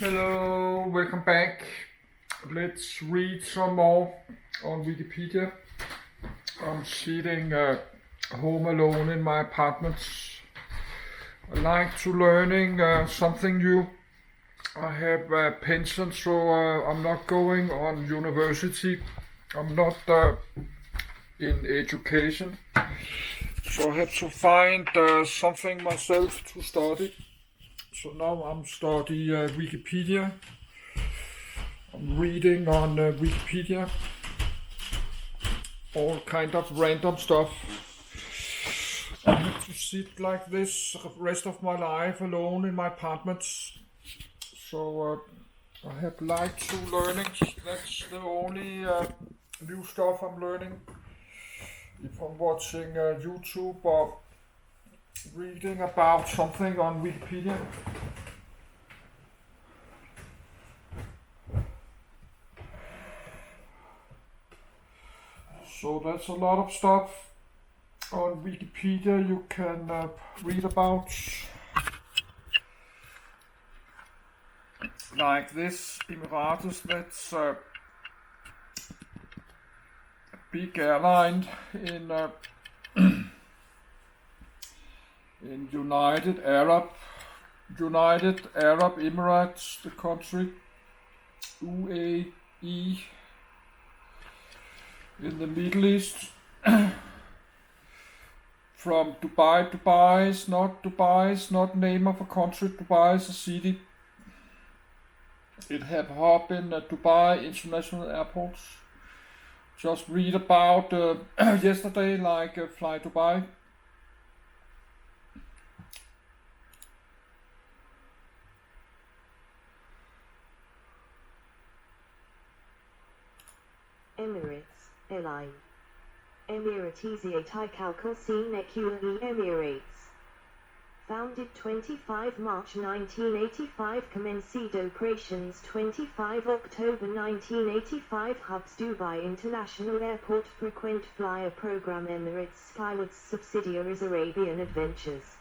Hello, welcome back. Let's read some more on Wikipedia. I'm sitting home alone in my apartment. I like to learning something new. I have a pension, so I'm not going on university. I'm not in education, so I have to find something myself to study. So now I'm studying Wikipedia. I'm reading on Wikipedia all kind of random stuff. I have to sit like this the rest of my life alone in my apartment. So I have like to learning. That's the only new stuff I'm learning. If I'm watching YouTube or reading about something on Wikipedia. So that's a lot of stuff on Wikipedia you can read about. Like this Emirates, that's a big airline in in United Arab Emirates, the country UAE in the Middle East. From Dubai. Dubai is not name of a country. Dubai is a city. It have hub in Dubai International Airport. Just read about yesterday, like Fly Dubai. Emirates, airline. Emirates Emirates. Founded 25 March 1985, commenced operations 25 October 1985. Hubs Dubai International Airport. Frequent flyer program. Emirates Skywards. Subsidiaries Arabian Adventures.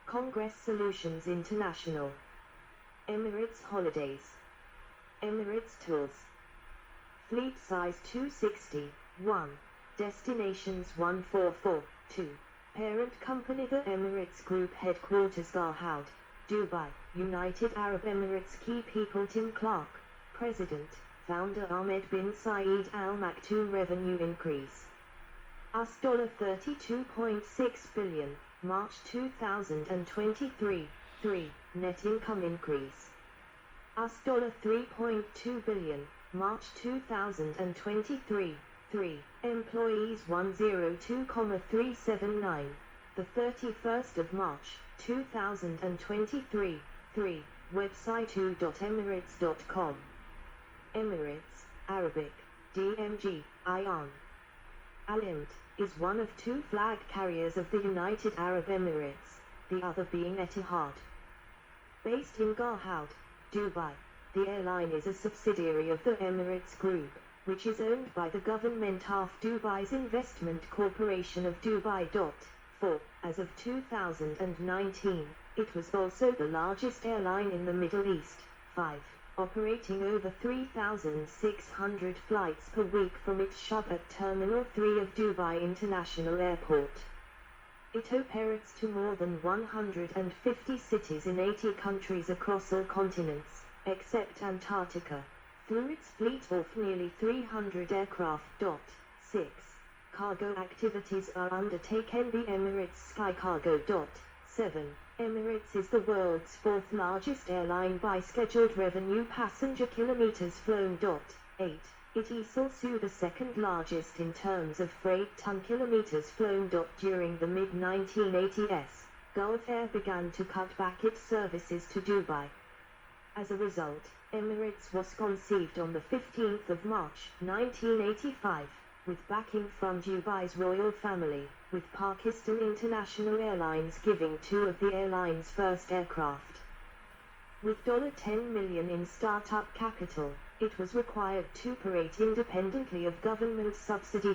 Congress Solutions International. Emirates Holidays. Emirates Tours. Fleet size 260. 1. Destinations 144. 2. Parent company The Emirates Group. Headquarters Garhoud, Dubai, United Arab Emirates. Key people Tim Clark, President, Founder Ahmed bin Saeed Al Maktoum. Revenue increase US $32.6 billion, March 2023. 3. Net income increase US $3.2 billion, March 2023. 3. Employees 102,379. The 31st of March, 2023. 3. Website 2.emirates.com. Emirates, Arabic, DMG, Ion. Al-Imt, is one of two flag carriers of the United Arab Emirates, the other being Etihad. Based in Garhoud, Dubai, the airline is a subsidiary of the Emirates Group, which is owned by the government of Dubai's Investment Corporation of Dubai. 4. As of 2019, it was also the largest airline in the Middle East. 5. Operating over 3,600 flights per week from its shop at Terminal 3 of Dubai International Airport. It operates to more than 150 cities in 80 countries across all continents, except Antarctica, through its fleet of nearly 300 aircraft. 6. Cargo activities are undertaken by Emirates Sky Cargo. 7. Emirates is the world's fourth largest airline by scheduled revenue passenger kilometers flown. 8. It is also the second largest in terms of freight ton kilometers flown. During the mid-1980s, Gulf Air began to cut back its services to Dubai. As a result, Emirates was conceived on the 15th of March, 1985, with backing from Dubai's royal family, with Pakistan International Airlines giving two of the airline's first aircraft. With $10 million in startup capital, it was required to operate independently of government subsidy.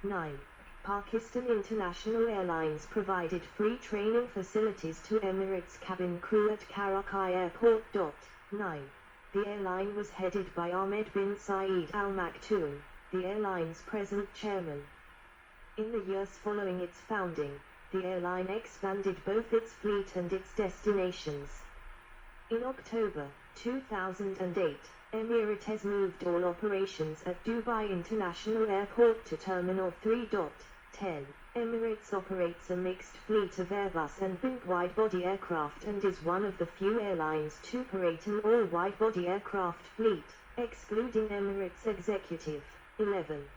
9. Pakistan International Airlines provided free training facilities to Emirates cabin crew at Karachi Airport. 9. The airline was headed by Ahmed bin Saeed Al Maktoum, the airline's present chairman. In the years following its founding, the airline expanded both its fleet and its destinations. In October 2008, Emirates moved all operations at Dubai International Airport to Terminal 3.10. Emirates operates a mixed fleet of Airbus and Boeing wide-body aircraft and is one of the few airlines to operate an all-wide-body aircraft fleet, excluding Emirates Executive. 11.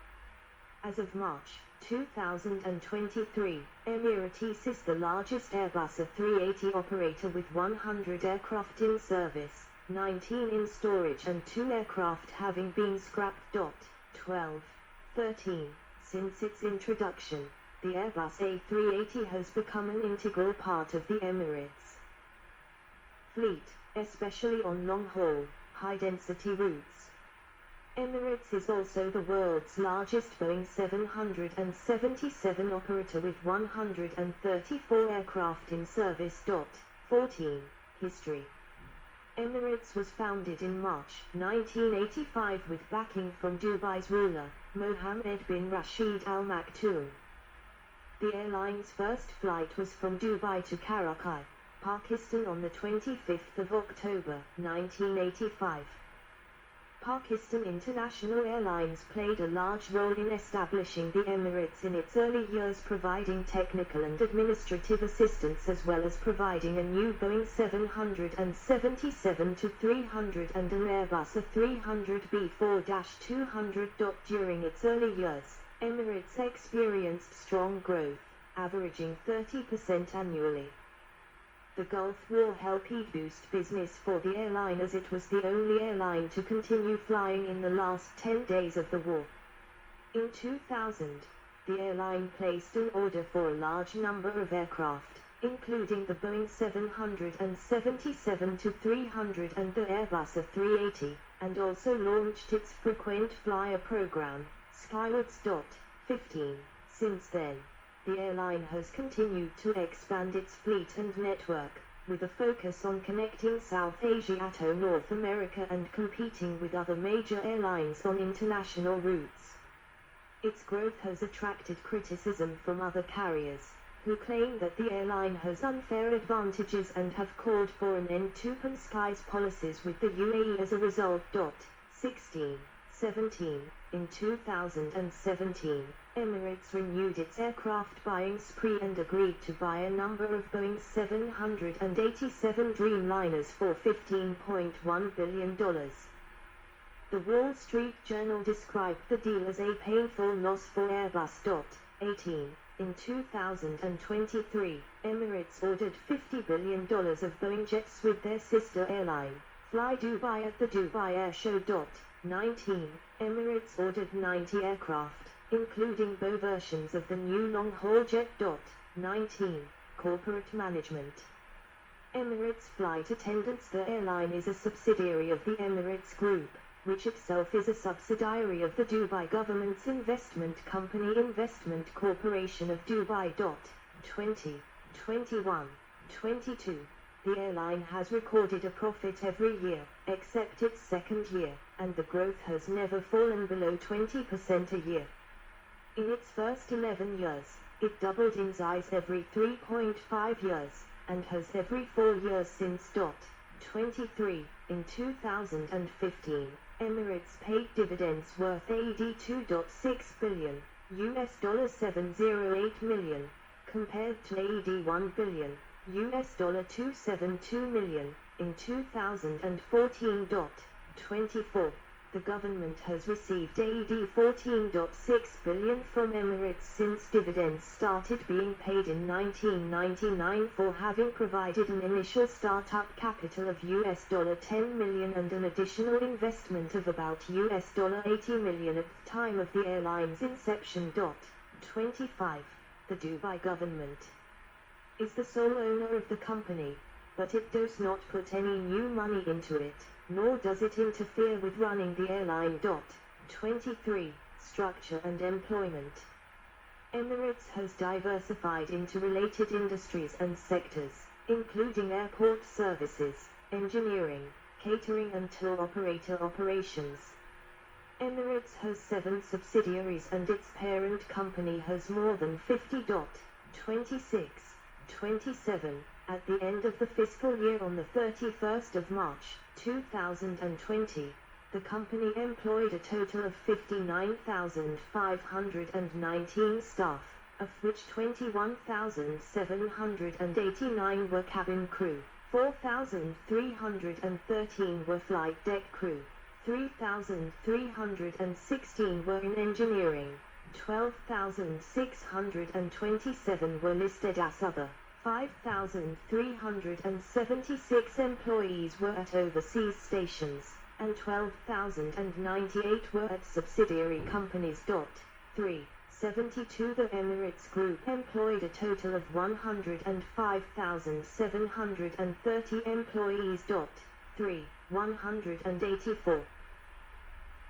As of March 2023, Emirates is the largest Airbus A380 operator with 100 aircraft in service, 19 in storage and 2 aircraft having been scrapped. 12. 13. Since its introduction, the Airbus A380 has become an integral part of the Emirates fleet, especially on long-haul, high-density routes. Emirates is also the world's largest Boeing 777 operator with 134 aircraft in service. 14. History. Emirates was founded in March 1985 with backing from Dubai's ruler, Mohammed bin Rashid Al Maktoum. The airline's first flight was from Dubai to Karachi, Pakistan on the 25th of October 1985. Pakistan International Airlines played a large role in establishing the Emirates in its early years, providing technical and administrative assistance as well as providing a new Boeing 777-300 and an Airbus A300B4-200. During its early years, Emirates experienced strong growth, averaging 30% annually. The Gulf War helped boost business for the airline as it was the only airline to continue flying in the last 10 days of the war. In 2000, the airline placed an order for a large number of aircraft, including the Boeing 777-300 and the Airbus A380, and also launched its frequent flyer program, Skywards. 15. Since then, the airline has continued to expand its fleet and network, with a focus on connecting South Asia to North America and competing with other major airlines on international routes. Its growth has attracted criticism from other carriers, who claim that the airline has unfair advantages and have called for an end to Open Skies policies with the UAE as a result. 16. 17. In 2017, Emirates renewed its aircraft buying spree and agreed to buy a number of Boeing 787 Dreamliners for $15.1 billion. The Wall Street Journal described the deal as a painful loss for Airbus. 18. In 2023, Emirates ordered $50 billion of Boeing jets with their sister airline, Fly Dubai, at the Dubai Air Show. 19. Emirates ordered 90 aircraft, including both versions of the new long-haul jet. 19. Corporate management. Emirates Flight Attendants. The airline is a subsidiary of the Emirates Group, which itself is a subsidiary of the Dubai government's investment company Investment Corporation of Dubai. 20. 21. 22. The airline has recorded a profit every year, except its second year, and the growth has never fallen below 20% a year. In its first 11 years, it doubled in size every 3.5 years, and has every 4 years since. 23. In 2015, Emirates paid dividends worth $2.6 billion, $708 million, compared to $1 billion, $272 million, in 2014. 24. The government has received $14.6 billion from Emirates since dividends started being paid in 1999 for having provided an initial startup capital of $10 million and an additional investment of about $80 million at the time of the airline's inception. 25. The Dubai government is the sole owner of the company, but it does not put any new money into it, nor does it interfere with running the airline. 23. Structure and employment. Emirates has diversified into related industries and sectors, including airport services, engineering, catering and tour operator operations. Emirates has 7 subsidiaries and its parent company has more than 50.2627 at the end of the fiscal year on the 31st of March, 2020. The company employed a total of 59,519 staff, of which 21,789 were cabin crew, 4,313 were flight deck crew, 3,316 were in engineering, 12,627 were listed as other, 5,376 employees were at overseas stations, and 12,098 were at subsidiary companies. 372 The Emirates Group employed a total of 105,730 employees. 184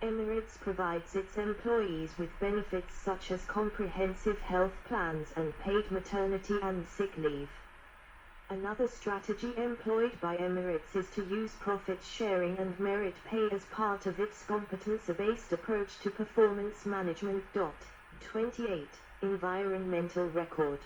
Emirates provides its employees with benefits such as comprehensive health plans and paid maternity and sick leave. Another strategy employed by Emirates is to use profit sharing and merit pay as part of its competence-based approach to performance management. 28 Environmental record.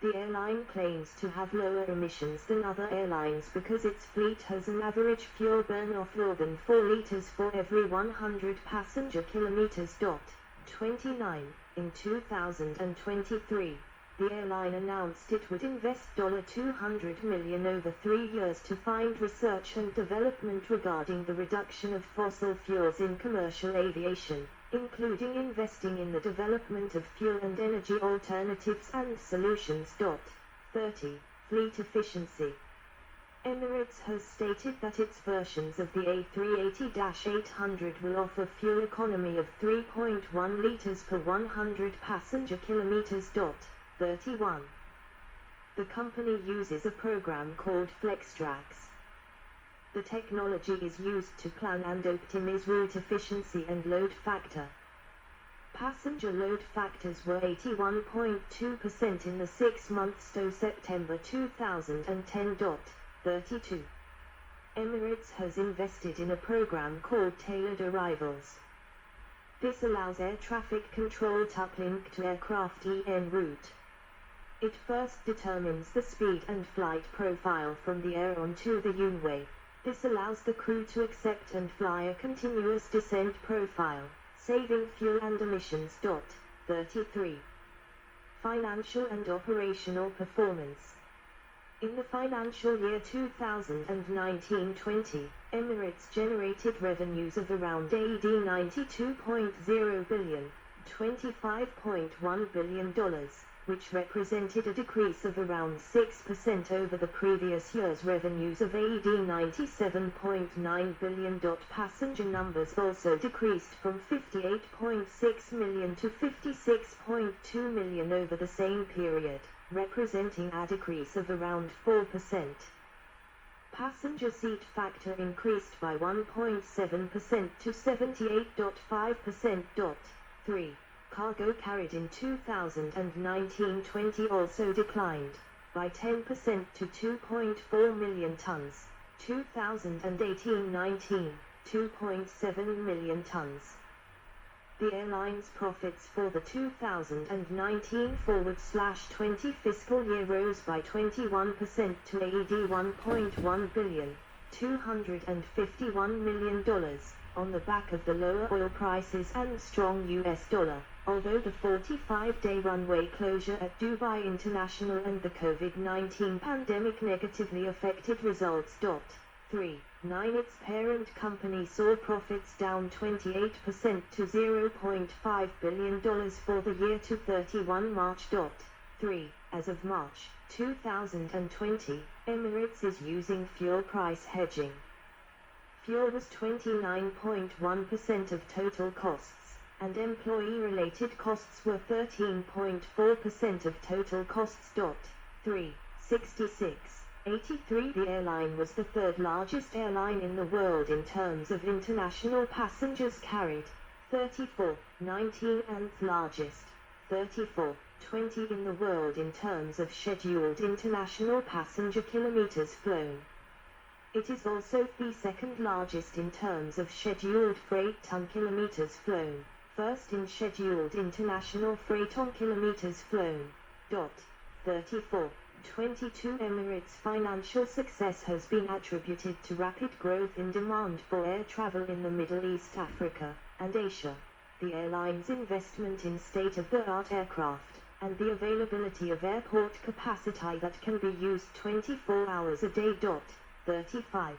The airline claims to have lower emissions than other airlines because its fleet has an average fuel burn of more than 4 liters for every 100 passenger kilometers. 29 In 2023, the airline announced it would invest $200 million over 3 years to fund research and development regarding the reduction of fossil fuels in commercial aviation, including investing in the development of fuel and energy alternatives and solutions. 30 Fleet efficiency. Emirates has stated that its versions of the A380-800 will offer fuel economy of 3.1 liters per 100 passenger kilometers. 31 The company uses a program called FlexTrax. The technology is used to plan and optimize route efficiency and load factor. Passenger load factors were 81.2% in the 6 months to September 2010. 32 Emirates has invested in a program called Tailored Arrivals. This allows air traffic control to uplink to aircraft en route. It first determines the speed and flight profile from the air onto the runway. This allows the crew to accept and fly a continuous descent profile, saving fuel and emissions. 33 Financial and operational performance. In the financial year 2019-20, Emirates generated revenues of around AED 92.0 billion, $25.1 billion, which represented a decrease of around 6% over the previous year's revenues of AED 97.9 billion. Passenger numbers also decreased from 58.6 million to 56.2 million over the same period, representing a decrease of around 4%. Passenger seat factor increased by 1.7% to 78.5%. 3. Cargo carried in 2019-20 also declined by 10% to 2.4 million tons, 2018-19, 2.7 million tons. The airline's profits for the 2019/20 fiscal year rose by 21% to AED $1.1 billion, $251 million, on the back of the lower oil prices and strong US dollar, although the 45-day runway closure at Dubai International and the COVID-19 pandemic negatively affected results. 3.9 Its parent company saw profits down 28% to $0.5 billion for the year to 31 March. 3. As of March 2020, Emirates is using fuel price hedging. Fuel was 29.1% of total costs, and employee-related costs were 13.4% of total costs. 3.66.83 The airline was the third largest airline in the world in terms of international passengers carried, 34.19 and largest, 34, 20 in the world in terms of scheduled international passenger kilometers flown. It is also the second largest in terms of scheduled freight ton kilometers flown, first in scheduled international freight ton kilometers flown. 34, 22 Emirates' financial success has been attributed to rapid growth in demand for air travel in the Middle East, Africa, and Asia, the airline's investment in state-of-the-art aircraft, and the availability of airport capacity that can be used 24 hours a day. 35.